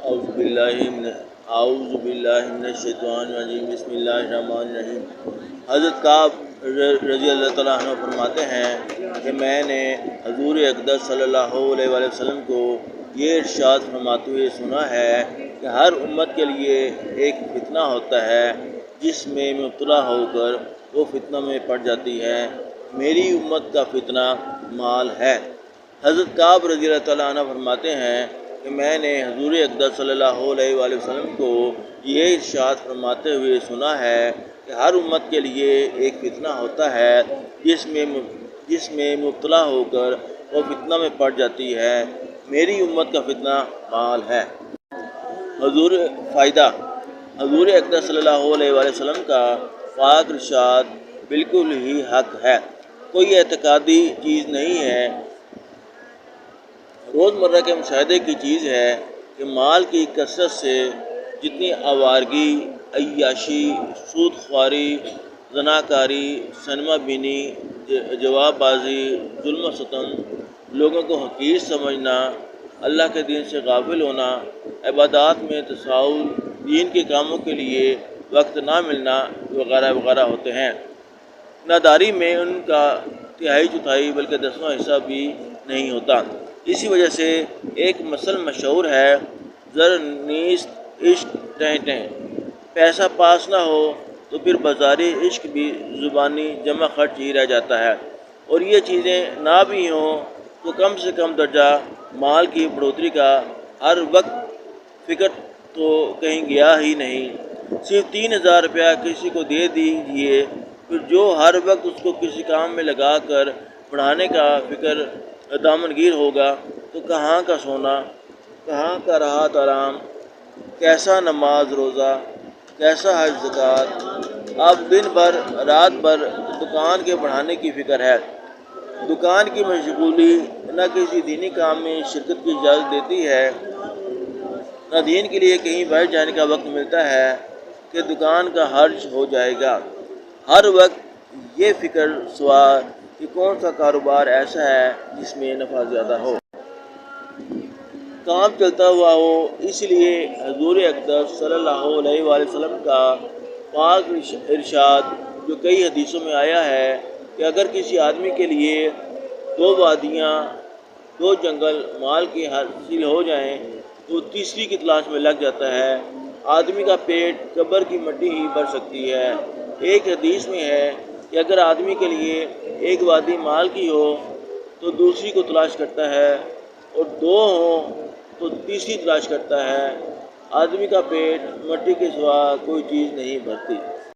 اعوذ باللہ من الشیطان الرجیم بسم اللہ الرحمن الرحیم۔ حضرت کعب رضی اللہ تعالیٰ عنہ فرماتے ہیں کہ میں نے حضور اقدس صلی اللہ علیہ وآلہ وسلم کو یہ ارشاد فرماتے ہوئے سنا ہے کہ ہر امت کے لیے ایک فتنہ ہوتا ہے جس میں مبتلا ہو کر وہ فتنہ میں پڑ جاتی ہے۔ میری امت کا فتنہ مال ہے۔ حضرت کعب رضی اللہ تعالیٰ عنہ فرماتے ہیں کہ میں نے حضور اقدس صلی اللہ علیہ وآلہ وسلم کو یہ ارشاد فرماتے ہوئے سنا ہے کہ ہر امت کے لیے ایک فتنہ ہوتا ہے جس میں مبتلا ہو کر وہ فتنہ میں پڑ جاتی ہے۔ میری امت کا فتنہ مال ہے۔ فائدہ: حضور اقدس صلی اللہ علیہ وآلہ وسلم کا پاک ارشاد بالکل ہی حق ہے، کوئی اعتقادی چیز نہیں ہے، روزمرہ کے مشاہدے کی چیز ہے کہ مال کی کثرت سے جتنی آوارگی، عیاشی، سود خواری، زناکاری، سنما بینی، جواب بازی، ظلم و ستم، لوگوں کو حقیر سمجھنا، اللہ کے دین سے غافل ہونا، عبادات میں تساہل، دین کے کاموں کے لیے وقت نہ ملنا وغیرہ وغیرہ ہوتے ہیں۔ ناداری میں ان کا تہائی چوتھائی بلکہ 10واں حصہ بھی نہیں ہوتا۔ اسی وجہ سے ایک مثل مشہور ہے: زر نیست عشق ٹیں ٹیں، پیسہ پاس نہ ہو تو پھر بازاری عشق بھی زبانی جمع خرچ ہی رہ جاتا ہے، اور یہ چیزیں نہ بھی ہوں تو کم سے کم درجہ مال کی بڑھوتری کا ہر وقت فکر تو کہیں گیا ہی نہیں۔ صرف 3000 روپیہ کسی کو دے دیجیے، پھر جو ہر وقت اس کو کسی کام میں لگا کر بڑھانے کا فکر دامنگیر ہوگا تو کہاں کا سونا، کہاں کا راحت آرام، کیسا نماز روزہ، کیسا حج زکوٰۃ۔ اب دن بھر رات بھر دکان کے بڑھانے کی فکر ہے۔ دکان کی مشغولی نہ کسی دینی کام میں شرکت کی اجازت دیتی ہے، نہ دین کے لیے کہیں بیٹھ جانے کا وقت ملتا ہے کہ دکان کا حرج ہو جائے گا۔ ہر وقت یہ فکر سوار کہ کون سا کاروبار ایسا ہے جس میں نفع زیادہ ہو، کام چلتا ہوا ہو۔ اس لیے حضور اقدس صلی اللہ علیہ وآلہ وسلم کا پاک ارشاد جو کئی حدیثوں میں آیا ہے کہ اگر کسی آدمی کے لیے 2 وادیاں 2 جنگل مال کے حاصل ہو جائیں تو تیسری کی تلاش میں لگ جاتا ہے۔ آدمی کا پیٹ قبر کی مٹی ہی بھر سکتی ہے۔ ایک حدیث میں ہے کہ اگر آدمی کے لیے ایک وادی مال کی ہو تو دوسری کو تلاش کرتا ہے، اور 2 ہوں تو تیسری تلاش کرتا ہے۔ آدمی کا پیٹ مٹی کے سوا کوئی چیز نہیں بھرتی۔